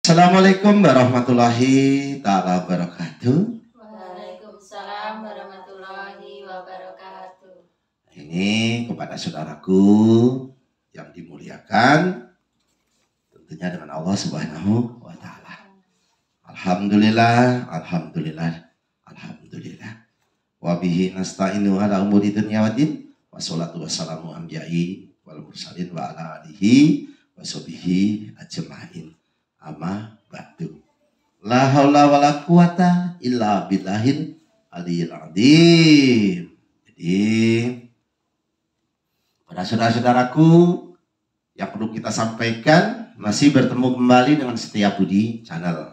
Assalamualaikum warahmatullahi ta'ala wabarakatuh. Waalaikumsalam warahmatullahi wabarakatuh. Ini kepada saudaraku yang dimuliakan tentunya dengan Allah Subhanahu wa Ta'ala. Alhamdulillah, alhamdulillah, alhamdulillah. Wa bihi nasta'inu ala umuri dunya waddin. Wassalatu wassalamu anbiya'i wal mursalin wa ala alihi wa sahbihi ajma'in. Amma ba'du. La haula wala quwata illa billahil aliyil azim. Jadi pada saudara-saudaraku yang perlu kita sampaikan, masih bertemu kembali dengan Setia Budi Channel.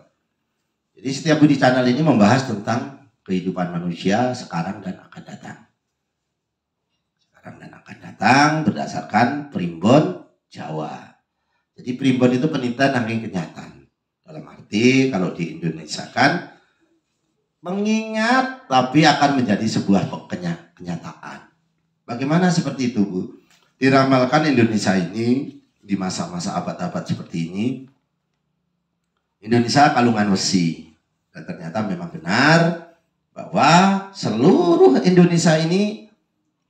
Jadi Setia Budi Channel ini membahas tentang kehidupan manusia sekarang dan akan datang. Sekarang dan akan datang berdasarkan Primbon Jawa. Jadi primbon itu penelitian nanging kenyataan. Dalam arti kalau di Indonesia kan mengingat tapi akan menjadi sebuah kenyataan. Bagaimana seperti itu, Bu? Diramalkan Indonesia ini di masa-masa abad-abad seperti ini. Indonesia kalungan besi. Dan ternyata memang benar bahwa seluruh Indonesia ini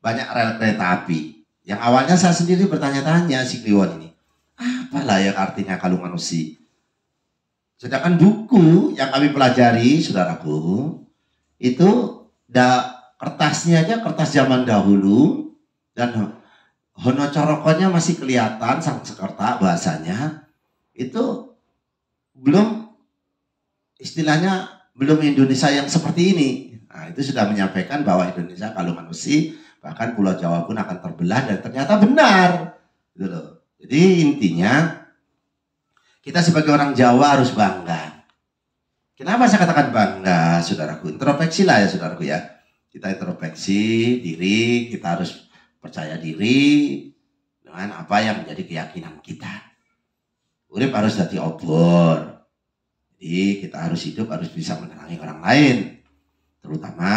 banyak rel kereta api. Yang awalnya saya sendiri bertanya-tanya si Kliwon ini. Apalah yang artinya kalungan besi? Sedangkan buku yang kami pelajari, saudaraku, itu kertasnya aja kertas zaman dahulu dan hono corokonya masih kelihatan, sang sekerta bahasanya itu belum istilahnya belum Indonesia yang seperti ini. Nah, itu sudah menyampaikan bahwa Indonesia kalungan besi, bahkan Pulau Jawa pun akan terbelah dan ternyata benar, gitu loh. Jadi intinya kita sebagai orang Jawa harus bangga. Kenapa saya katakan bangga, saudaraku? Introspeksi lah ya, saudaraku ya. Kita introspeksi diri, kita harus percaya diri dengan apa yang menjadi keyakinan kita. Urip harus jadi obor. Jadi kita harus hidup, harus bisa menerangi orang lain. Terutama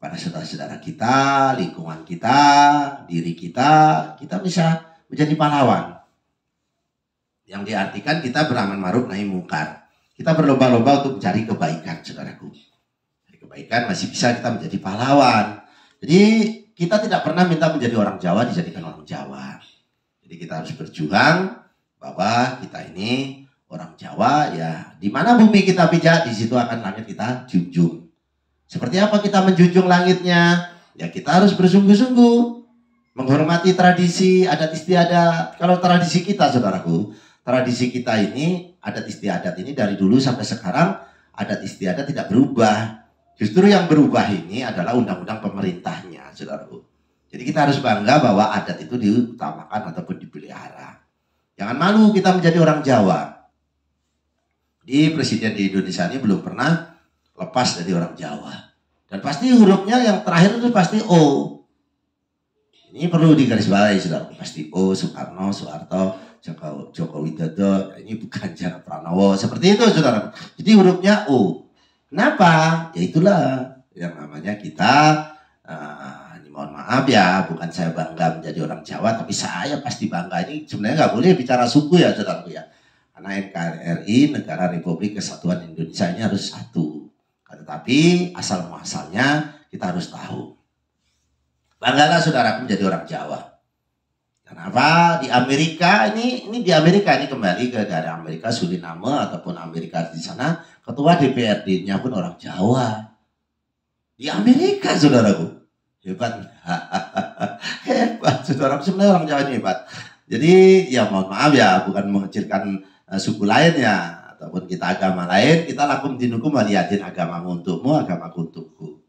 pada saudara-saudara kita, lingkungan kita, diri kita bisa menjadi pahlawan. Yang diartikan kita beramal ma'ruf nahi mungkar. Kita berlomba-lomba untuk mencari kebaikan, saudaraku. Dari kebaikan masih bisa kita menjadi pahlawan. Jadi kita tidak pernah minta menjadi orang Jawa dijadikan orang Jawa. Jadi kita harus berjuang bahwa kita ini orang Jawa ya. Di mana bumi kita pijak, di situ akan langit kita junjung. Seperti apa kita menjunjung langitnya? Ya kita harus bersungguh-sungguh menghormati tradisi, adat istiadat. Kalau tradisi kita, saudaraku, tradisi kita ini, adat istiadat ini dari dulu sampai sekarang, adat istiadat tidak berubah. Justru yang berubah ini adalah undang-undang pemerintahnya, saudaraku. Jadi kita harus bangga bahwa adat itu diutamakan ataupun dipelihara. Jangan malu kita menjadi orang Jawa. Di presiden di Indonesia ini belum pernah lepas dari orang Jawa. Dan pasti hurufnya yang terakhir itu pasti O. Ini perlu digarisbawahi, saudara. Pasti O, Soekarno, Soeharto, Joko Widodo. Ini bukan Jaka Pranowo. Seperti itu, saudara. Jadi hurufnya O. Kenapa? Ya itulah yang namanya kita. Ini mohon maaf ya, bukan saya bangga menjadi orang Jawa, tapi saya pasti bangga. Ini sebenarnya nggak boleh bicara suku ya, saudara ya. Karena NKRI, Negara Republik Kesatuan Indonesia ini harus satu. Tetapi asal muasalnya kita harus tahu. Banggalah saudaraku menjadi orang Jawa. Kenapa? Di Amerika ini di Amerika ini kembali ke daerah Amerika, Suriname ataupun Amerika di sana, ketua DPRD-nya pun orang Jawa. Di Amerika, saudaraku. Hebat. Hebat, saudaraku. Sebenarnya orang Jawa ini hebat. Jadi ya mohon maaf ya, bukan mengecilkan suku lain ya, ataupun kita agama lain, kita lakum dinukum waliyadin, agamamu untukmu, agamaku untukku.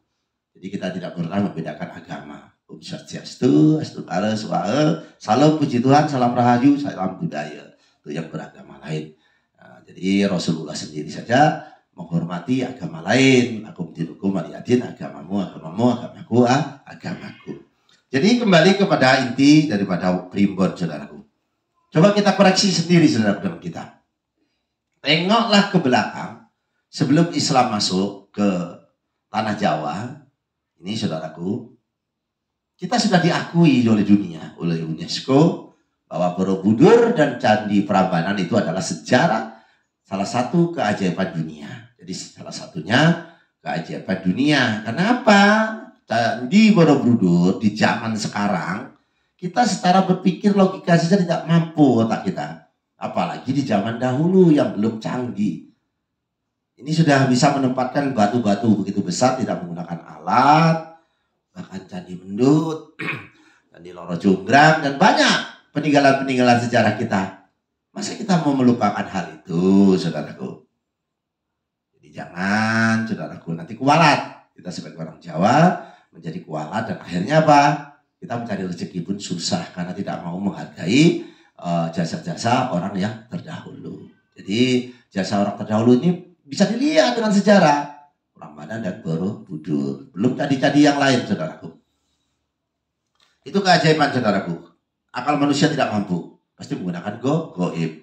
Jadi kita tidak pernah membedakan agama. Om Swastiastu, Astagfirullah, salam puji Tuhan, salam rahayu, salam budaya. Itu yang beragama lain. Nah, jadi Rasulullah sendiri saja menghormati agama lain. Akum dinukum waliyadin, agamamu, agamaku, agamaku. Jadi kembali kepada inti daripada primbon, saudaraku. Coba kita koreksi sendiri, saudara dengan kita. Tengoklah ke belakang sebelum Islam masuk ke tanah Jawa. Ini saudaraku, kita sudah diakui oleh dunia, oleh UNESCO, bahwa Borobudur dan Candi Prambanan itu adalah sejarah salah satu keajaiban dunia. Jadi salah satunya keajaiban dunia. Kenapa? Di Borobudur di zaman sekarang kita secara berpikir logika saja tidak mampu otak kita. Apalagi di zaman dahulu yang belum canggih. Ini sudah bisa menempatkan batu-batu begitu besar tidak menggunakan alat, bahkan Candi Mendut, Candi Loro Jonggrang, dan banyak peninggalan-peninggalan sejarah kita. Masa kita mau melupakan hal itu, saudaraku? Jadi jangan, saudaraku, nanti kualat. Kita sebagai orang Jawa menjadi kualat dan akhirnya apa? Kita mencari rezeki pun susah karena tidak mau menghargai jasa-jasa orang yang terdahulu. Jadi jasa orang terdahulu ini bisa dilihat dengan sejarah Prambanan dan Borobudur. Belum candi-candi yang lain, saudaraku. Itu keajaiban, saudaraku. Akal manusia tidak mampu. Pasti menggunakan goib.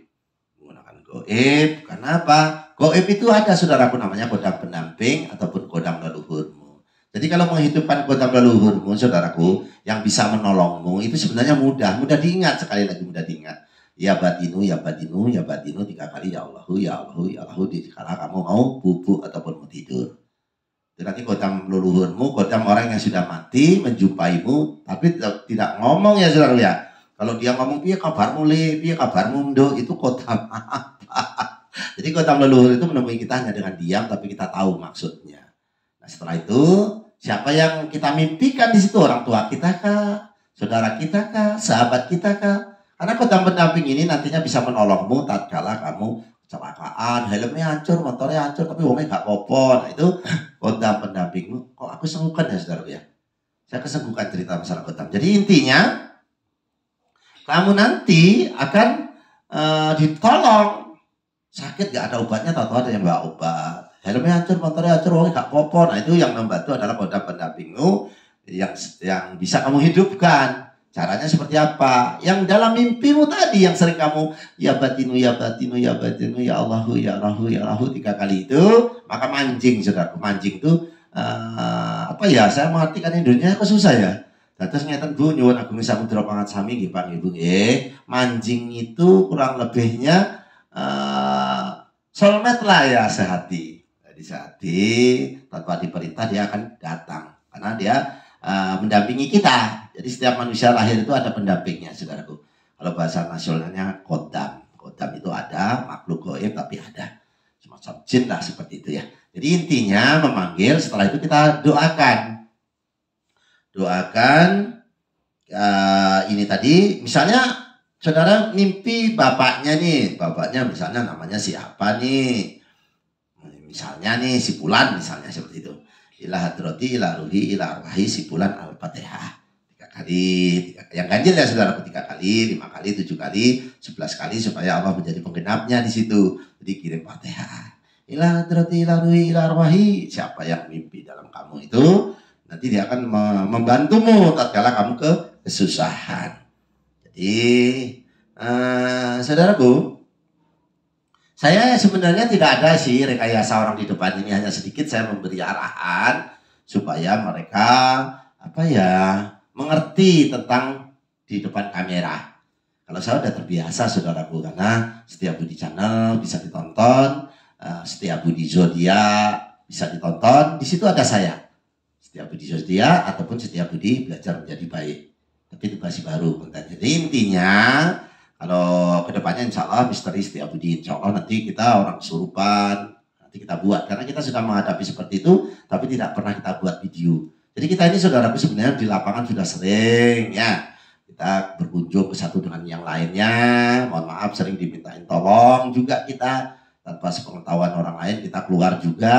Menggunakan goib. Karena apa? Goib itu ada, saudaraku, namanya kodam pendamping ataupun kodam leluhurmu. Jadi kalau menghidupkan kodam leluhurmu, saudaraku, yang bisa menolongmu, itu sebenarnya mudah. Mudah diingat, sekali lagi mudah diingat. Ya batinu, ya batinu, ya batinu 3 kali ya Allahu, ya Allahu, ya Allahu dikala kamu mau bubuk ataupun mau tidur. Itu nanti kodam leluhurmu, kodam orang yang sudah mati menjumpaimu, tapi tidak ngomong ya saudara ya. Kalau dia ngomong piye kabarmu le, piye kabarmu ndo, itu kodam apa? Jadi kodam leluhur itu menemui kita hanya dengan diam, tapi kita tahu maksudnya. Nah setelah itu siapa yang kita mimpikan di situ, orang tua kita kah, saudara kita kah, sahabat kita kah? Karena kodam pendamping ini nantinya bisa menolongmu tatkala kamu kecelakaan, helmnya hancur, motornya hancur, tapi uangnya nggak apa-apa. Nah itu kodam pendampingmu. Kok aku senggukan ya saudara ya? Saya kesenggukan cerita masalah kodam. Jadi intinya kamu nanti akan ditolong. Sakit nggak ada obatnya, tahu-tahu ada yang bawa obat. Helmnya hancur, motornya hancur, uangnya nggak apa-apa. Nah itu yang membantu adalah kodam pendampingmu yang bisa kamu hidupkan. Caranya seperti apa? Yang dalam mimpimu tadi yang sering kamu ya batinu, ya batinu, ya batinu, ya Allahu, ya Allahu, ya Allahu 3 kali itu, maka mancing, saudara. Mancing itu apa ya? Saya mengartikan Indonesia kok susah ya. Terus ngeten Bu, nyuwun agung samudra pangat sami nggih Pak Ibu nggih. Mancing itu kurang lebihnya soulmate lah ya sehati. Jadi sehati tanpa diperintah dia akan datang karena dia mendampingi kita. Jadi setiap manusia lahir itu ada pendampingnya, saudaraku. Kalau bahasa nasionalnya kodam. Kodam itu ada, makhluk goib tapi ada. Semacam jin lah seperti itu ya. Jadi intinya memanggil, setelah itu kita doakan. Doakan ini tadi, misalnya saudara mimpi bapaknya nih. Bapaknya misalnya namanya siapa nih. Misalnya nih si Fulan misalnya seperti itu. Ila hadrati, ila ruhi, ila arwahi si Fulan al-Fatihah. 3 kali, yang ganjil ya saudara, 3 kali, 5 kali, 7 kali, 11 kali supaya Allah menjadi penggenapnya di situ. Jadi kirim Fatihah. Ila hadrati, ila ruhi, ila arwahi. Siapa yang mimpi dalam kamu itu, nanti dia akan membantumu tatkala kamu kesusahan. Jadi saudaraku, saya sebenarnya tidak ada sih rekayasa orang di depan ini, hanya sedikit saya memberi arahan supaya mereka mengerti tentang di depan kamera. Kalau saya sudah terbiasa saudaraku, karena Setia Budi Channel bisa ditonton, Setia Budi Zodiak bisa ditonton, di situ ada saya. Setia Budi Zodiak ataupun Setia Budi Belajar Menjadi Baik. Tapi itu masih baru kontennya. Jadi intinya kalau kedepannya insya Allah misteri Setia Budi, insya Allah nanti kita orang kesurupan, nanti kita buat. Karena kita sudah menghadapi seperti itu, tapi tidak pernah kita buat video. Jadi kita ini saudaraku sebenarnya di lapangan sudah sering ya. Kita berkunjung ke satu dengan yang lainnya. Mohon maaf sering dimintain tolong juga kita. Tanpa sepengetahuan orang lain kita keluar juga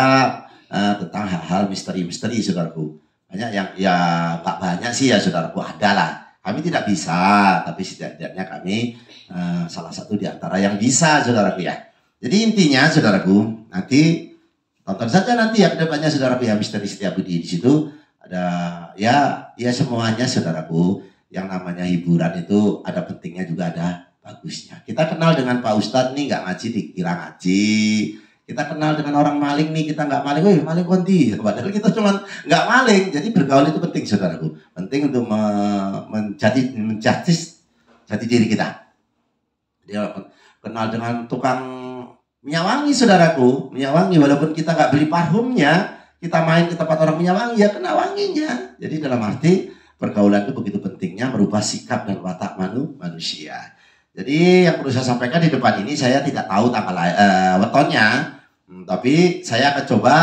tentang hal-hal misteri-misteri saudaraku. Banyak yang ya nggak banyak sih ya saudaraku, ada lah. Kami tidak bisa, tapi setidaknya kami salah satu di antara yang bisa, saudaraku ya. Jadi intinya, saudaraku, nanti tonton saja nanti ya kedepannya, saudaraku ya, misteri Setia Budi di situ ada ya semuanya, saudaraku. Yang namanya hiburan itu ada pentingnya juga ada bagusnya. Kita kenal dengan Pak Ustadz nih nggak ngaji dikira ngaji. Kita kenal dengan orang maling nih, kita nggak maling, wih maling konti. Padahal kita cuma nggak maling. Jadi bergaul itu penting saudaraku. Penting untuk menjadi jati diri kita. Dia kenal dengan tukang Minyak wangi saudaraku, minyak wangi walaupun kita nggak beli parfumnya, kita main ke tempat orang minyak wangi ya kena wanginya. Jadi dalam arti pergaulan itu begitu pentingnya merubah sikap dan watak manusia. Jadi yang perlu saya sampaikan di depan ini saya tidak tahu tanggal wetonnya, tapi saya akan coba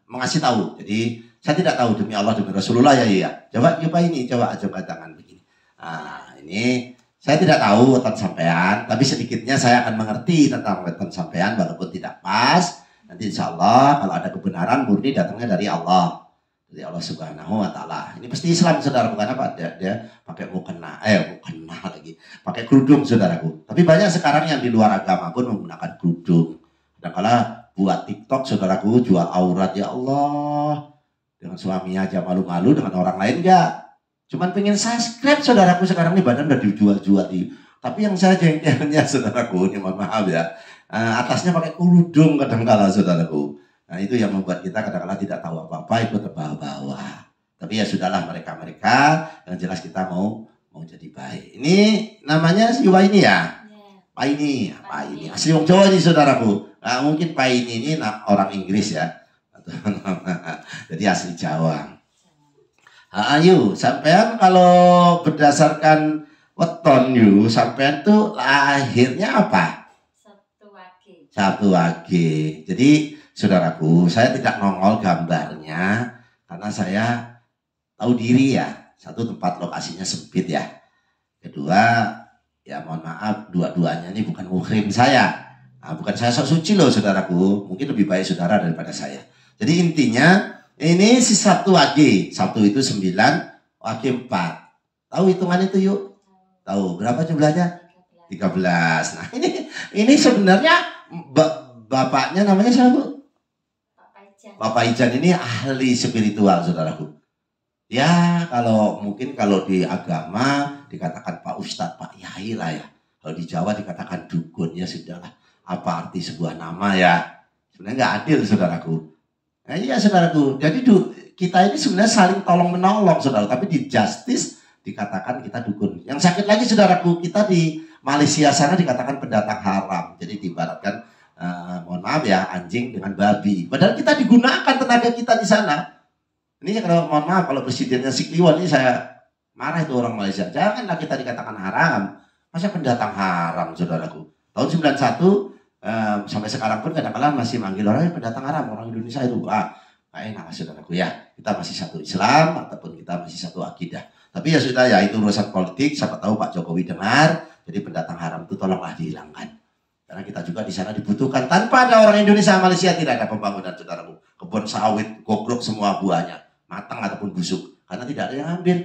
mengasih tahu. Jadi saya tidak tahu demi Allah demi Rasulullah ya. Coba ini, coba tangan begini. Nah, ini saya tidak tahu weton sampean, tapi sedikitnya saya akan mengerti tentang weton sampean walaupun tidak pas. Nanti insya Allah kalau ada kebenaran murni datangnya dari Allah. Dari Allah Subhanahu wa Ta'ala. Ini pasti Islam saudara, bukan apa? Dia pakai mukena lagi. Pakai kerudung saudaraku. Tapi banyak sekarang yang di luar agama pun menggunakan kerudung. Kadang-kala buat TikTok saudaraku jual aurat, ya Allah. Dengan suaminya aja malu-malu, dengan orang lain enggak. Cuman pengen subscribe saudaraku, sekarang ini badan udah dijual-jual di. Tapi yang saya jengkelnya saudaraku, ini mohon maaf ya. Atasnya pakai kerudung kadang-kala saudaraku. Nah itu yang membuat kita kadang-kala tidak tahu apa-apa, ikut terbawa-bawa. Tapi ya sudahlah mereka yang jelas kita mau jadi baik. Ini namanya si Yuwa ini ya? Pak ini. Asli wong Jawa ini saudaraku. Nah, mungkin Pak ini orang Inggris ya. Jadi asli Jawa. Ayo, sampean kalau berdasarkan weton sampean tuh lahirnya apa? Sabtu Wage. Jadi saudaraku, saya tidak nongol gambarnya karena saya tahu diri ya. Satu, tempat lokasinya sempit ya. Kedua, ya mohon maaf, dua-duanya ini bukan muhrim saya. Nah, bukan saya sok suci loh saudaraku. Mungkin lebih baik saudara daripada saya. Jadi intinya ini si Sabtu Wage. Sabtu itu 9, Wage 4. Tahu hitungan itu yuk? Tahu berapa jumlahnya? 13. Nah ini sebenarnya bapaknya namanya siapa Bu? Bapak Ijan ini ahli spiritual saudaraku. Ya mungkin kalau di agama dikatakan Pak Ustadz, Pak Yai lah ya. Kalau di Jawa dikatakan dukun, ya sudahlah. Apa arti sebuah nama ya? Sebenarnya nggak adil saudaraku. Nah iya saudaraku. Jadi kita ini sebenarnya saling tolong menolong saudara. Tapi di justice dikatakan kita dukun. Yang sakit lagi saudaraku, kita di Malaysia sana dikatakan pendatang haram. Jadi diibaratkan mohon maaf ya, anjing dengan babi. Padahal kita digunakan tenaga kita di sana. Ini kalau mohon maaf, kalau presidennya si Kliwon ini saya marah itu orang Malaysia. Janganlah kita dikatakan haram. Masa pendatang haram saudaraku. Tahun 91 sampai sekarang pun kadang-kadang masih manggil orang pendatang haram. Orang Indonesia itu enak saudaraku ya. Kita masih satu Islam ataupun kita masih satu akidah. Tapi ya sudah ya, itu urusan politik. Siapa tahu Pak Jokowi dengar. Jadi pendatang haram itu tolonglah dihilangkan. Karena kita juga di sana dibutuhkan. Tanpa ada orang Indonesia, Malaysia tidak ada pembangunan saudaraku. Kebun sawit, gogrok semua buahnya. Matang ataupun busuk. Karena tidak ada yang ambil.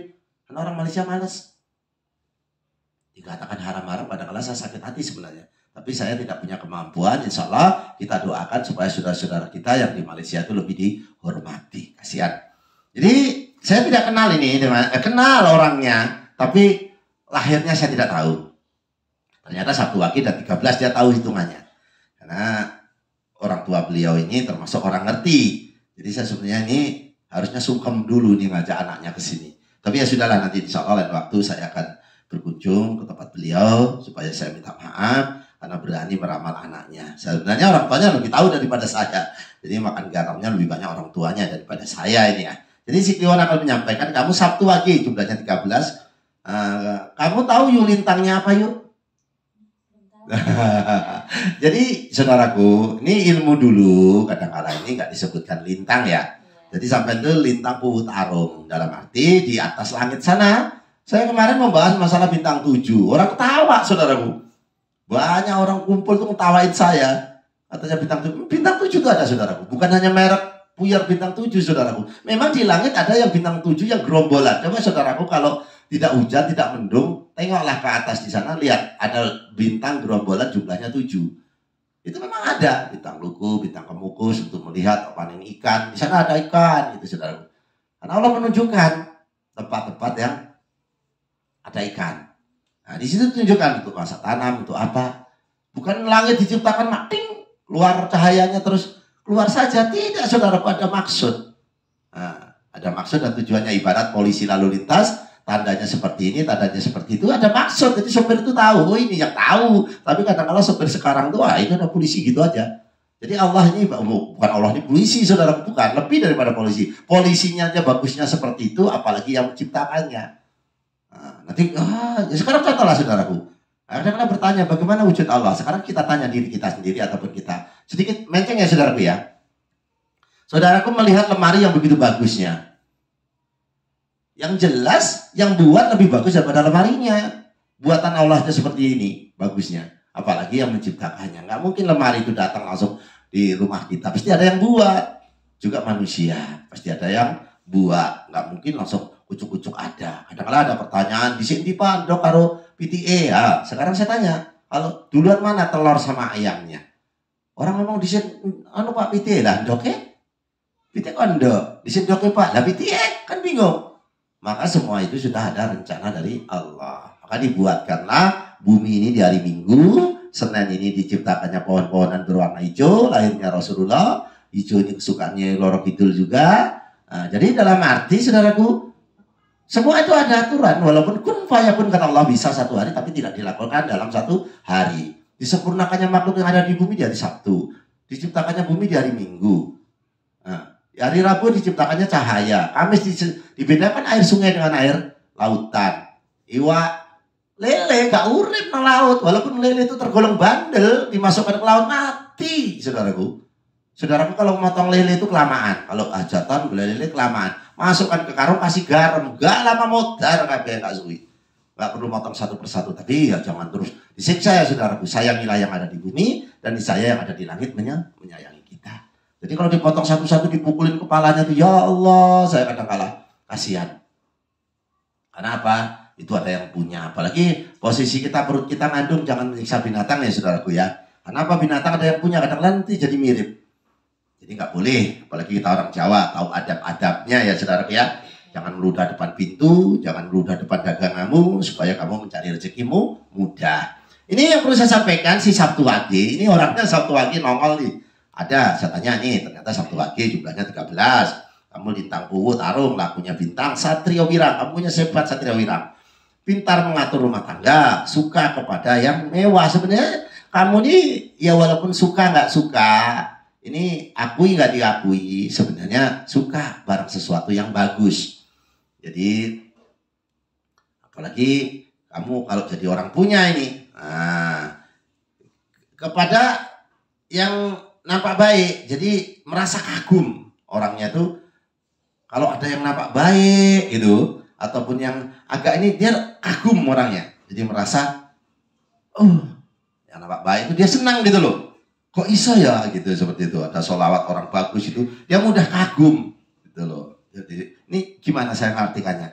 Karena orang Malaysia malas. Dikatakan haram-haram, padahal saya sakit hati sebenarnya. Tapi saya tidak punya kemampuan. Insya Allah kita doakan supaya saudara-saudara kita yang di Malaysia itu lebih dihormati. Kasihan. Jadi saya tidak kenal ini. Kenal orangnya. Tapi lahirnya saya tidak tahu. Ternyata Sabtu Wage dan 13 dia tahu hitungannya. Karena orang tua beliau ini termasuk orang ngerti. Jadi saya sebenarnya ini harusnya sungkem dulu nih ngajak anaknya ke sini. Tapi ya sudahlah, nanti insya Allah lain waktu saya akan berkunjung ke tempat beliau supaya saya minta maaf karena berani meramal anaknya. Sebenarnya orang tuanya lebih tahu daripada saya. Jadi makan garamnya lebih banyak orang tuanya daripada saya ini ya. Jadi si Kliwon akan menyampaikan, kamu Sabtu Wage jumlahnya 13. Kamu tahu yuk lintangnya apa yuk? Jadi saudaraku, ini ilmu dulu. Kadang-kadang ini nggak disebutkan lintang ya. Jadi sampai itu lintang Puwut Arum. Dalam arti di atas langit sana. Saya kemarin membahas masalah bintang 7. Orang ketawa saudaraku. Banyak orang kumpul tuh ketawain saya. Katanya bintang 7. Bintang 7 itu ada saudaraku. Bukan hanya merek Puyer bintang 7 saudaraku. Memang di langit ada yang bintang 7 yang gerombolan. Coba saudaraku kalau tidak hujan, tidak mendung, tengoklah ke atas di sana, lihat ada bintang gerombolan jumlahnya 7. Itu memang ada bintang Luku, bintang Kemukus untuk melihat panen ikan. Di sana ada ikan, itu saudaraku. Karena Allah menunjukkan tempat-tempat yang ada ikan. Nah, di situ tunjukkan untuk masa tanam, untuk apa? Bukan langit diciptakan mating, keluar cahayanya terus keluar saja. Tidak, saudaraku, ada maksud. Nah, ada maksud dan tujuannya. Ibarat polisi lalu lintas tandanya seperti ini, tandanya seperti itu, ada maksud. Jadi sopir itu tahu, oh ini yang tahu. Tapi kadang-kadang sopir sekarang tuh, itu ada polisi gitu aja. Jadi Allah ini, bukan Allah ini polisi, saudara, bukan. Lebih daripada polisi. Polisinya aja bagusnya seperti itu, apalagi yang menciptakannya. Nah, nanti, ya sekarang contohlah saudaraku. Kadang-kadang bertanya, bagaimana wujud Allah? Sekarang kita tanya diri kita sendiri, ataupun kita. Sedikit menceng ya saudaraku ya. Saudaraku melihat lemari yang begitu bagusnya. Yang jelas, yang buat lebih bagus daripada lemarinya. Buatan Allahnya seperti ini, bagusnya. Apalagi yang menciptakannya. Nggak mungkin lemari itu datang langsung di rumah kita. Pasti ada yang buat. Juga manusia. Pasti ada yang buat. Nggak mungkin langsung kucuk-kucuk ada. Kadang-kadang ada pertanyaan, di sini Pak, dok, karo PTA. Ya, sekarang saya tanya, kalau duluan mana telur sama ayamnya? Orang ngomong di sini, Pak PTA lah, dok ya? PTA kan dok. Di sini dok ya Pak, lah PTA kan bingung. Maka semua itu sudah ada rencana dari Allah. Maka dibuatkanlah bumi ini di hari Minggu. Senin ini diciptakannya pohon-pohonan berwarna hijau. Lahirnya Rasulullah. Hijau ini kesukaannya Loro Kidul juga. Nah, jadi dalam arti saudaraku, semua itu ada aturan. Walaupun kun fayakun kata Allah bisa satu hari, tapi tidak dilakukan dalam satu hari. Disempurnakannya makhluk yang ada di bumi di hari Sabtu. Diciptakannya bumi di hari Minggu. Nah, hari Rabu diciptakannya cahaya. Kamis dibedakan air sungai dengan air lautan. Iwa lele gak urip nang laut. Walaupun lele itu tergolong bandel, dimasukkan ke laut mati, saudaraku. Saudaraku kalau motong lele itu kelamaan. Kalau hajatan lele kelamaan. Masukkan ke karung kasih garam. Gak lama modar kabeh gak suwi. Gak perlu motong satu persatu. Tapi ya jangan terus disiksa ya saudaraku. Sayangilah yang ada di bumi dan saya yang ada di langit menyayangi kita. Jadi kalau dipotong satu-satu dipukulin kepalanya tuh, ya Allah, saya kadang kalah kasihan. Karena apa? Itu ada yang punya. Apalagi posisi kita, perut kita ngandung, jangan menyiksa binatang ya saudaraku ya. Karena apa? Binatang ada yang punya, kadang-kadang nanti jadi mirip. Jadi nggak boleh. Apalagi kita orang Jawa, tahu adab-adabnya ya saudaraku ya. Jangan meludah depan pintu, jangan meludah depan daganganmu, supaya kamu mencari rezekimu mudah. Ini yang perlu saya sampaikan, si Sabtu Wage. Ini orangnya Sabtu Wage nongol nih. Ada, saya tanya nih, ternyata Sabtu Wage jumlahnya 13. Kamu lintang puwu, tarung, lakunya bintang, Satrio Wirang. Kamu punya sifat Satrio Wirang. Pintar mengatur rumah tangga, suka kepada yang mewah. Sebenarnya kamu nih, ya walaupun suka nggak suka, ini akui nggak diakui, sebenarnya suka barang sesuatu yang bagus. Jadi, apalagi kamu kalau jadi orang punya ini, kepada yang nampak baik, jadi merasa kagum orangnya tuh. Kalau ada yang nampak baik gitu, ataupun yang agak ini, dia kagum orangnya. Jadi merasa, yang nampak baik itu dia senang gitu loh. Kok bisa ya gitu, seperti itu. Ada sholawat orang bagus itu, dia mudah kagum gitu loh. Jadi ini gimana saya ngartikannya?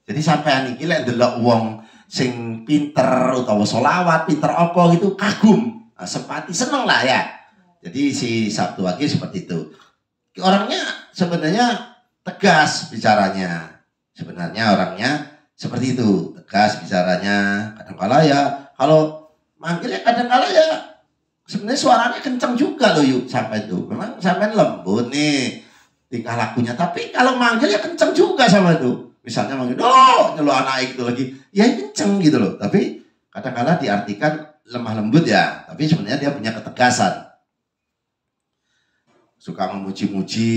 Jadi sampai niki lek ndelok wong sing pinter utawa sholawat, pinter apa gitu, kagum, sempati, seneng lah ya. Jadi si Sabtu Wage seperti itu. Orangnya sebenarnya tegas bicaranya. Sebenarnya orangnya seperti itu. Tegas bicaranya. Kadang-kala ya, kalau manggilnya kadang-kala ya, sebenarnya suaranya kencang juga loh yuk. Sampai itu. Memang sampai lembut nih tingkah lakunya. Tapi kalau manggilnya kencang juga sama itu. Misalnya manggil, nyeluk anak itu lagi. Ya kencang gitu loh. Tapi kadang-kala diartikan lemah lembut ya. Tapi sebenarnya dia punya ketegasan. Suka memuji-muji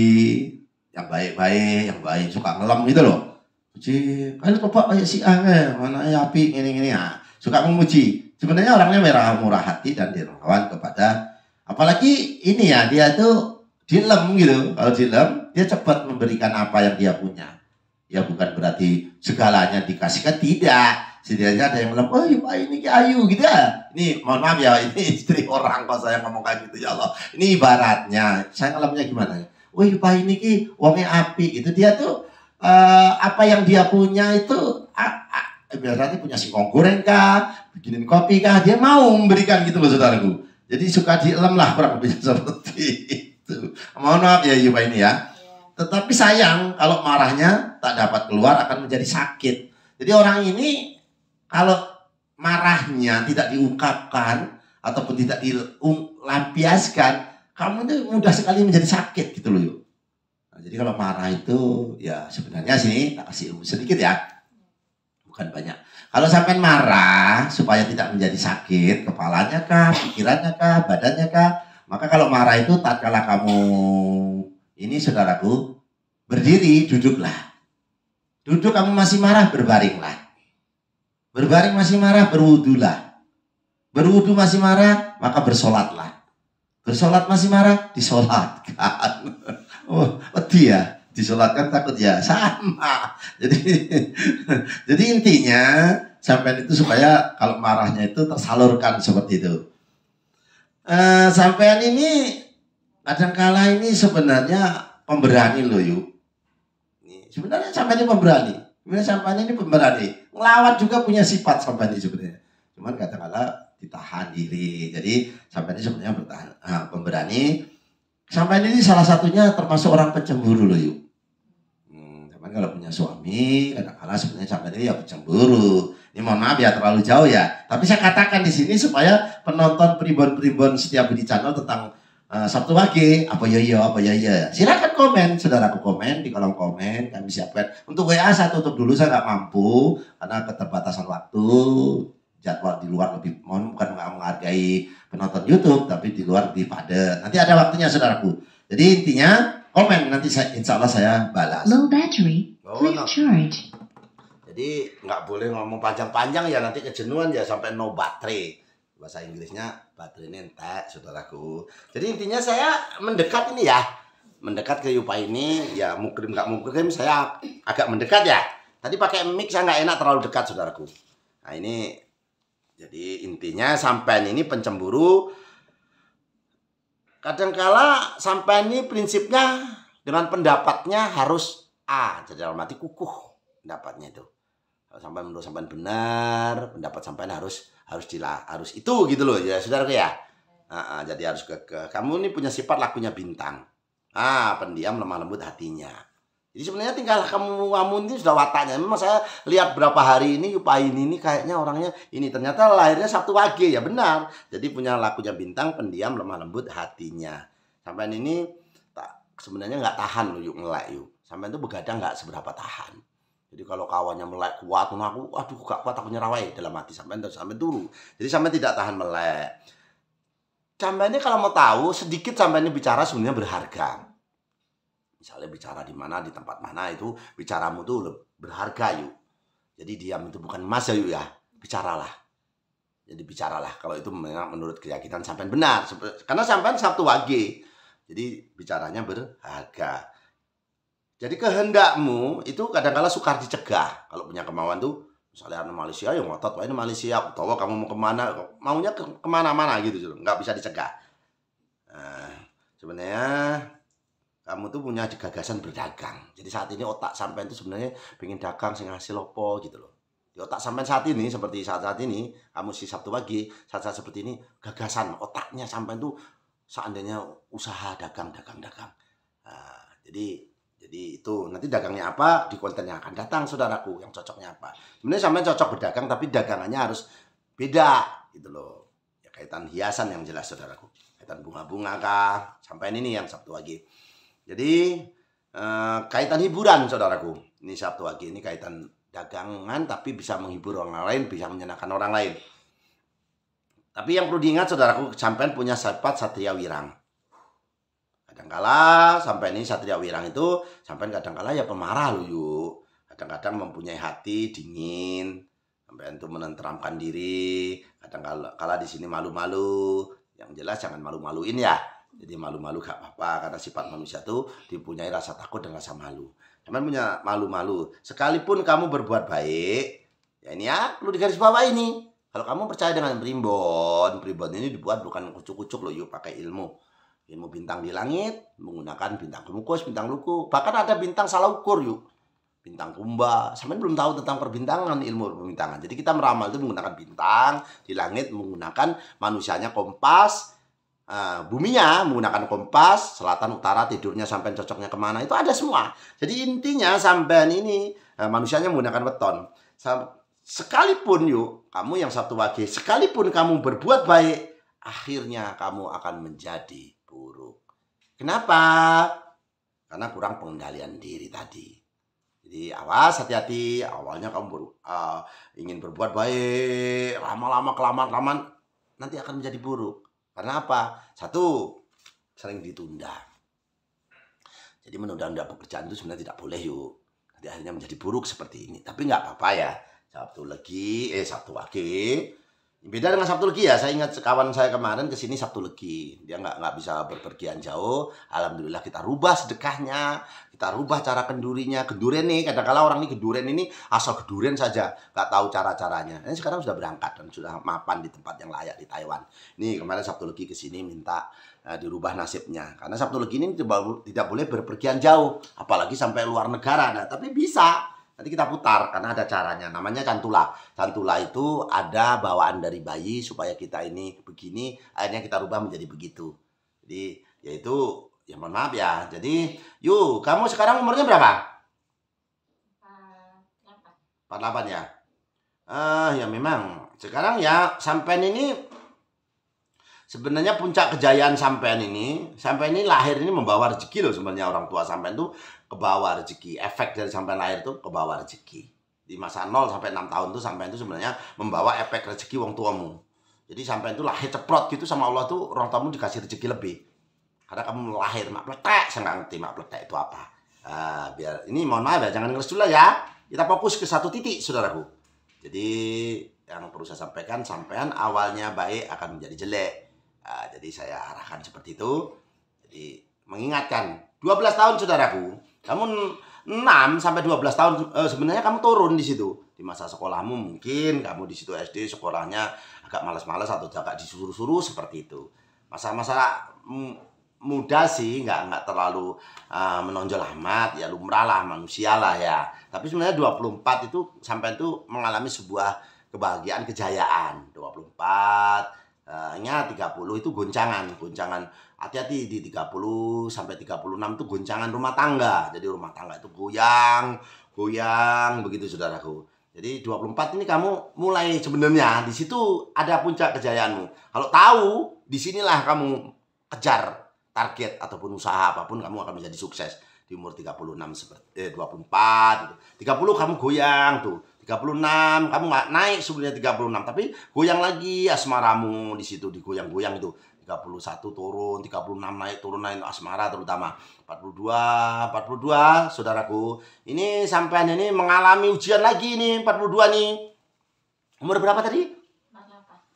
yang baik-baik, yang baik, suka ngelem gitu loh. Puji, kan coba kayak si Angge, mana api ini ya. Suka memuji. Sebenarnya orangnya murah hati dan dermawan kepada, apalagi ini ya, dia tuh dilem gitu. Kalau dilem, dia cepat memberikan apa yang dia punya. Ya bukan berarti segalanya dikasihkan, tidak. Setidaknya ada yang bilang, Pak ini ayu gitu ya. Ini mohon maaf ya, ini istri orang kok saya ngomong kayak gitu ya Allah. Ini ibaratnya, saya ngelamnya gimana ya? Pak ini ki wongnya api itu, dia tuh apa yang dia punya itu biasanya punya singkong goreng kah, bikinin kopi kah, dia mau memberikan gitu loh saudaraku. Jadi suka dielem lah kurang lebih seperti itu. Mohon maaf ya Pak ini ya. Tetapi sayang kalau marahnya tak dapat keluar akan menjadi sakit. Jadi orang ini kalau marahnya tidak diungkapkan ataupun tidak dilampiaskan, kamu itu mudah sekali menjadi sakit gitu loh yuk. Nah, jadi kalau marah itu ya sebenarnya sini tak kasih ilmu sedikit ya. bukan banyak. Kalau sampai marah supaya tidak menjadi sakit kepalanya kah, pikirannya kah, badannya kah, maka kalau marah itu tatkala kamu ini saudaraku berdiri, duduklah. Duduk kamu masih marah, berbaringlah. Berbaring masih marah, berwudulah. Berwudu masih marah, maka bersolatlah. Bersolat masih marah, disolatkan. Oh, dia disolatkan takut ya, sama. Jadi intinya sampai itu supaya kalau marahnya itu tersalurkan seperti itu. Sampean ini kadangkala ini sebenarnya pemberani loh yuk. Sebenarnya sampean ini pemberani. Sebenarnya sampean ini pemberani. Ngelawan juga punya sifat sampean ini sebenarnya. Cuman kadangkala ditahan diri. Jadi sampean ini sebenarnya pemberani. Sampean ini salah satunya termasuk orang pencemburu loh yuk. Sampean kalau punya suami kadangkala sebenarnya sampean ini ya pencemburu. Ini mohon maaf ya terlalu jauh ya. Tapi saya katakan di sini supaya penonton primbon-primbon setiap di channel tentang Sabtu Wage, apa ya. Silakan komen, saudaraku komen di kolom komen, kami siapkan. Untuk WA saya tutup dulu, saya nggak mampu karena keterbatasan waktu, jadwal di luar lebih, bukan nggak menghargai penonton YouTube, tapi di luar lebih padat. Nanti ada waktunya saudaraku. Jadi intinya komen nanti insya Allah saya balas. Low battery, please charge. Jadi nggak boleh ngomong panjang-panjang ya nanti kejenuhan ya sampai no baterai. Bahasa Inggrisnya baterainya entek, saudaraku. Jadi intinya saya mendekat ini ya. Mendekat ke Yupa ini, ya mukrim nggak mukrim, saya agak mendekat ya. Tadi pakai mic saya nggak enak terlalu dekat, saudaraku. Nah ini, jadi intinya sampean ini pencemburu. Kadangkala sampean ini prinsipnya dengan pendapatnya harus A. Jadi dalam arti kukuh pendapatnya itu. Kalau sampean menurut sampean benar, pendapat sampean harus itu gitu loh ya saudara ya. Jadi harus kamu ini punya sifat lakunya bintang. Pendiam lemah lembut hatinya. Jadi sebenarnya tinggal kamu ini sudah wataknya. Memang saya lihat berapa hari ini Yupain ini kayaknya orangnya ini ternyata lahirnya Sabtu Wage ya benar. Jadi punya lakunya bintang, pendiam lemah lembut hatinya. Sampai ini sebenarnya nggak tahan loh yuk ngelek yuk. Sampai itu begadang nggak seberapa tahan. Jadi kalau kawannya melek kuat, aku aduh gak kuat aku nyerawai dalam hati sampai dulu. Jadi sampai tidak tahan melek. Sampai ini kalau mau tahu sedikit sampai ini bicara sebenarnya berharga. Misalnya bicara di mana, di tempat mana itu bicaramu tuh berharga yuk. Jadi diam itu bukan emas ya yuk ya. Bicaralah. Jadi bicaralah kalau itu menurut keyakinan sampai benar. Karena sampai Sabtu Wage. Jadi bicaranya berharga. Jadi kehendakmu itu kadang-kala sukar dicegah. Kalau punya kemauan tuh, misalnya Malaysia ya ngotot, ini Malaysia, atau kamu mau kemana, maunya kemana-mana gitu, nggak bisa dicegah. Sebenarnya kamu tuh punya gagasan berdagang. Jadi saat ini otak sampean itu sebenarnya pengen dagang sing hasil opo gitu loh. Di otak sampean saat ini seperti saat ini, kamu si Sabtu Wage, saat-saat seperti ini gagasan otaknya sampean tuh seandainya usaha dagang. Jadi itu nanti dagangnya apa di konten yang akan datang saudaraku yang cocoknya apa. Sebenarnya sampean cocok berdagang tapi dagangannya harus beda gitu loh. Ya kaitan hiasan yang jelas saudaraku. Kaitan bunga-bunga kah? Sampai ini yang Sabtu Wage. Jadi kaitan hiburan saudaraku. Ini Sabtu Wage ini kaitan dagangan tapi bisa menghibur orang lain, bisa menyenangkan orang lain. Tapi yang perlu diingat saudaraku, sampean punya sifat satria wirang. Kadangkala sampai ini satria wirang itu sampai kadangkala ya pemarah loh yuk. Kadang-kadang mempunyai hati dingin, sampai itu menenteramkan diri. Kadangkala di sini malu-malu. Yang jelas jangan malu-maluin ya. Jadi malu-malu gak apa-apa karena sifat manusia itu dipunyai rasa takut dan rasa malu. Sampai punya malu-malu. Sekalipun kamu berbuat baik, ya ini ya perlu digarisbawah ini. Kalau kamu percaya dengan primbon ini dibuat bukan kucuk-kucuk loh yuk, pakai ilmu bintang di langit, menggunakan bintang kemukus, bintang luku, bahkan ada bintang salah ukur yuk, bintang kumba. Sampai belum tahu tentang perbintangan, ilmu perbintangan. Jadi kita meramal itu menggunakan bintang di langit, menggunakan manusianya kompas, buminya menggunakan kompas, selatan, utara, tidurnya sampai cocoknya kemana, itu ada semua. Jadi intinya sampean ini manusianya menggunakan weton. Sekalipun yuk, kamu yang Sabtu Wage, sekalipun kamu berbuat baik, akhirnya kamu akan menjadi buruk. Kenapa? Karena kurang pengendalian diri tadi. Jadi awas, hati-hati. Awalnya kamu ingin berbuat baik, lama-lama kelamaan nanti akan menjadi buruk. Karena apa? Satu, sering ditunda. Jadi menunda-nunda pekerjaan itu sebenarnya tidak boleh yuk. Nanti akhirnya menjadi buruk seperti ini. Tapi nggak apa-apa ya. Sabtu Legi. Beda dengan Sabtu Legi ya. Saya ingat kawan saya kemarin kesini Sabtu Legi. Dia nggak bisa berpergian jauh. Alhamdulillah kita rubah sedekahnya. Kita rubah cara kendurinya. Kedurian nih. Kadang-kadang orang ini kedurian ini asal kedurian saja. Nggak tahu cara-caranya. Ini sekarang sudah berangkat dan sudah mapan di tempat yang layak di Taiwan. Nih kemarin Sabtu Legi kesini minta dirubah nasibnya. Karena Sabtu Legi ini tidak boleh berpergian jauh. Apalagi sampai luar negara. Nah, tapi bisa. Nanti kita putar karena ada caranya. Namanya cantula. Cantula itu ada bawaan dari bayi supaya kita ini begini, akhirnya kita rubah menjadi begitu. Jadi yaitu ya mohon maaf ya. Jadi yuk, kamu sekarang umurnya berapa? 48 ya. Ya memang. Sekarang ya sampean ini sebenarnya puncak kejayaan sampean ini lahir ini membawa rezeki loh sebenarnya. Orang tua sampean tuh kebawa rezeki. Efek dari sampean lahir tuh kebawa rezeki. Di masa 0 sampai 6 tahun tuh sampean tuh sebenarnya membawa efek rezeki wong tuamu. Jadi sampean tuh lahir ceprot gitu sama Allah tuh orang tuamu dikasih rezeki lebih. Karena kamu lahir mak pletek, saya nggak ngerti mak pletek itu apa. Biar ini mohon maaf ya, jangan ngeles dulu ya. Kita fokus ke satu titik, saudaraku. Jadi yang perlu saya sampaikan, sampean awalnya baik akan menjadi jelek. Jadi saya arahkan seperti itu. Jadi mengingatkan 12 tahun saudaraku, kamu 6 sampai 12 tahun sebenarnya kamu turun di situ. Di masa sekolahmu mungkin kamu di situ SD sekolahnya agak malas-malas atau agak disuruh-suruh seperti itu. Masa-masa muda sih nggak terlalu menonjol amat, ya lumrah lah, manusia lah ya. Tapi sebenarnya 24 itu sampai itu mengalami sebuah kebahagiaan, kejayaan. 24 ingat 30 itu goncangan. Hati-hati di 30 sampai 36 itu goncangan rumah tangga. Jadi rumah tangga itu goyang begitu saudaraku. Jadi 24 ini kamu mulai sebenarnya di situ ada puncak kejayaanmu. Kalau tahu, disinilah kamu kejar target ataupun usaha apapun kamu akan menjadi sukses. Di umur 36 seperti 24 gitu. 30 kamu goyang tuh. 36 kamu nggak naik sebenarnya 36 tapi goyang lagi asmaramu di situ digoyang-goyang itu. 31 turun, 36 naik asmara terutama. 42 saudaraku. Ini sampean ini mengalami ujian lagi nih 42 nih. Umur berapa tadi?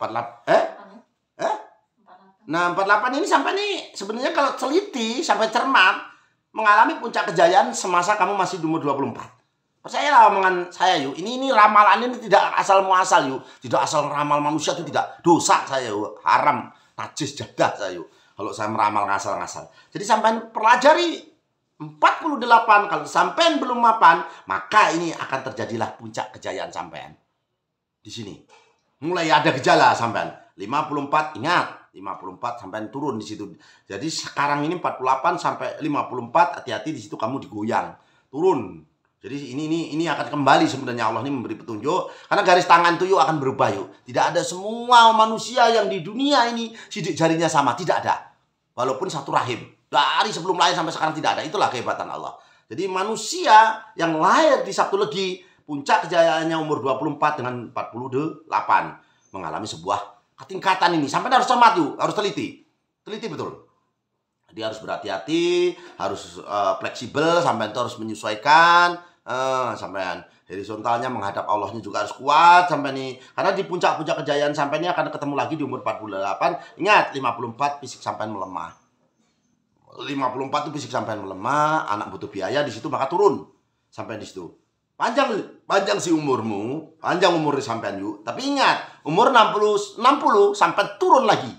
48. Nah, 48 ini sampai nih sebenarnya kalau teliti sampai cermat mengalami puncak kejayaan semasa kamu masih di umur 24. Percayalah omongan saya yuk. Ini ramalan ini tidak asal muasal yuk. Tidak asal ramal manusia itu tidak. Dosa saya yuk. Haram. Najis jadah saya yuk. Kalau saya meramal ngasal-ngasal. Jadi sampai pelajari 48. Kalau sampai belum mapan, maka ini akan terjadilah puncak kejayaan sampean. Di sini. Mulai ada gejala sampean. 54 ingat. 54 sampai turun di situ. Jadi sekarang ini 48 sampai 54 hati-hati di situ kamu digoyang. Turun. Jadi ini akan kembali sebenarnya Allah ini memberi petunjuk karena garis tangan itu yuk akan berubah yuk. Tidak ada semua manusia yang di dunia ini sidik jarinya sama, tidak ada. Walaupun satu rahim. Dari sebelum lahir sampai sekarang tidak ada. Itulah kehebatan Allah. Jadi manusia yang lahir di Sabtu Legi, puncak kejayaannya umur 24 dengan 48 mengalami sebuah ketingkatan ini. Sampai harus cermat yuk, harus teliti. Teliti betul. Dia harus berhati-hati, harus fleksibel, sampai itu harus menyesuaikan. Sampean horizontalnya menghadap Allahnya juga harus kuat sampai nih. Karena di puncak-puncak kejayaan sampai ini akan ketemu lagi di umur 48. Ingat 54 fisik sampean melemah. 54 itu fisik sampean melemah, anak butuh biaya di situ maka turun sampai di situ. Panjang sih umurmu, panjang umur sampean yuk. Tapi ingat, umur 60 sampai turun lagi.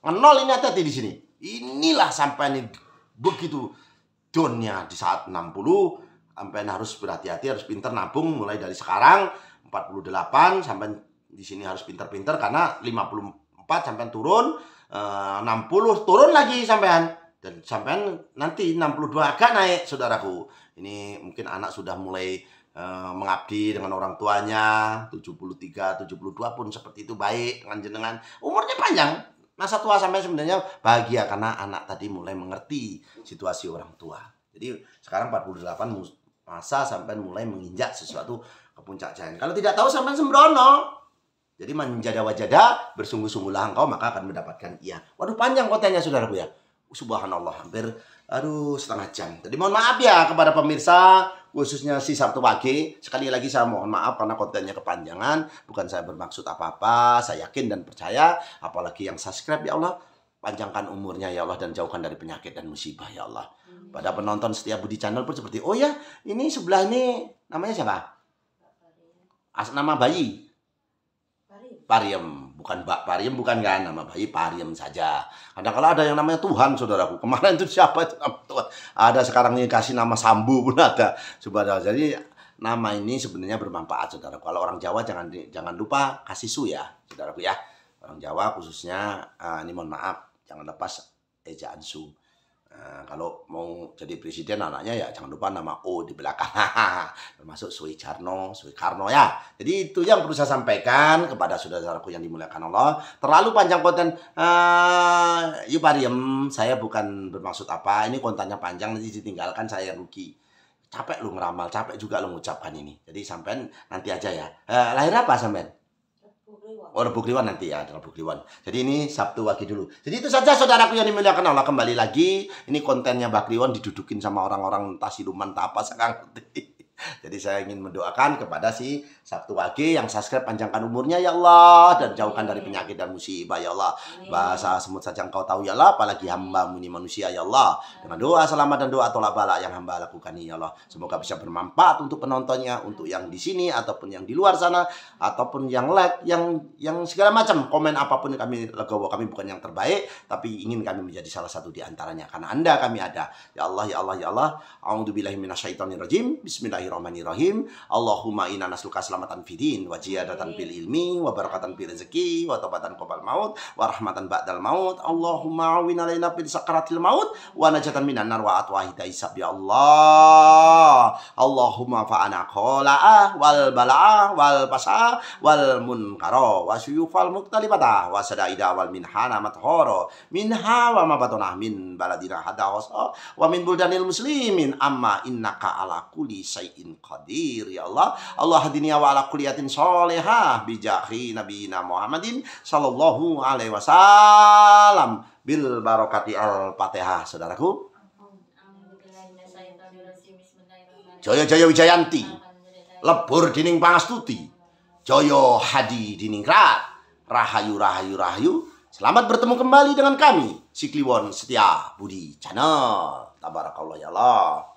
Nol ini hati-hati di sini. Inilah sampean ini begitu downnya di saat 60. Sampai harus berhati-hati, harus pintar nabung mulai dari sekarang 48 sampai di sini harus pintar-pintar karena 54 sampai turun 60 turun lagi sampean dan sampean nanti 62 agak naik saudaraku. Ini mungkin anak sudah mulai mengabdi dengan orang tuanya 73, 72 pun seperti itu baik dengan jenengan umurnya panjang. Masa tua sampai sebenarnya bahagia karena anak tadi mulai mengerti situasi orang tua. Jadi sekarang 48 masa sampai mulai menginjak sesuatu ke puncak jalan. Kalau tidak tahu sampai sembrono. Jadi manjada wajada, bersungguh-sungguhlah engkau maka akan mendapatkan iya. Waduh panjang kontennya saudaraku ya. Subhanallah, hampir setengah jam. Jadi mohon maaf ya kepada pemirsa, khususnya si Sabtu pagi. Sekali lagi saya mohon maaf karena kontennya kepanjangan. Bukan saya bermaksud apa-apa, saya yakin dan percaya. Apalagi yang subscribe ya Allah, panjangkan umurnya ya Allah dan jauhkan dari penyakit dan musibah ya Allah. Pada penonton setiap Budi Channel pun seperti, oh ya ini sebelah ini namanya siapa? Nama bayi. Pariem, bukan Mbak Pariem, bukan kan, nama bayi Pariem saja. Kadang kalau ada yang namanya Tuhan, saudaraku. Kemarin itu siapa itu nama Tuhan? Ada sekarang ini kasih nama Sambu pun ada. Subhanallah. Jadi nama ini sebenarnya bermanfaat, saudaraku. Kalau orang Jawa jangan lupa kasih su ya, saudaraku ya. Orang Jawa khususnya, ini mohon maaf, jangan lepas ejaan su. Kalau mau jadi presiden anaknya ya jangan lupa nama O di belakang. Termasuk Suicarno ya. Jadi itu yang perlu saya sampaikan kepada saudara-saudaraku yang dimuliakan Allah. Terlalu panjang konten Pariem, saya bukan bermaksud apa. Ini kontennya panjang nanti ditinggalkan saya rugi. Capek lu ngeramal, capek juga lu mengucapkan ini. Jadi sampean nanti aja ya. Lahir apa sampean? Oh, Rebu Kliwon nanti ya, Rebu Kliwon. Jadi ini Sabtu Wage dulu. Jadi itu saja saudaraku yang dimuliakan Allah. Kembali lagi, ini kontennya Mbak Kliwon didudukin sama orang-orang entah siluman tak apa, saya ngerti. Jadi saya ingin mendoakan kepada si Sabtu Wage yang subscribe, panjangkan umurnya ya Allah dan jauhkan dari penyakit dan musibah ya Allah. Bahasa semut saja engkau tahu ya Allah, apalagi hamba-Mu ini manusia ya Allah. Dengan doa selamat dan doa tolak bala yang hamba lakukan ini ya Allah. Semoga bisa bermanfaat untuk penontonnya, untuk yang di sini ataupun yang di luar sana, ataupun yang like, yang segala macam komen apapun kami legowo, kami bukan yang terbaik, tapi ingin kami menjadi salah satu di antaranya karena Anda kami ada. Ya Allah ya Allah ya Allah. A'udzubillahi minasyaitonirrajim. Bismillahirrahmanirrahim. Allahumma inna nasluka selamatan fidin wa ziyadatan fil ilmi wa barakatan fil rezeki wa taubatan qabal maut wa rahmatan ba'dal maut. Allahumma awin alaina fil sakaratil maut wa najatan minan nar wa atwahida isab ya Allah. Allahumma fa'ana qola'ah wal bala'ah wal pasa'ah wal munkara wa suyufal muqtalibata wa sadaida wal minhana mathoro minha wa mabatonah min baladina hadawasa wa min buldanil muslimin amma innaka ala kulli syai'in qadir ya Allah. Allah hadini wa ala kulliyatin sholihah bijahi nabiyina Muhammadin sallallahu alaihi wasallam bil barakati al-Fatihah. Saudaraku, Jaya Jaya Wijayanti, lebur dining pangastuti, Jaya Hadi diningrat, rahayu rahayu rahayu. Selamat bertemu kembali dengan kami, si Kliwon Setia Budi Channel. Tabarakallah ya Allah.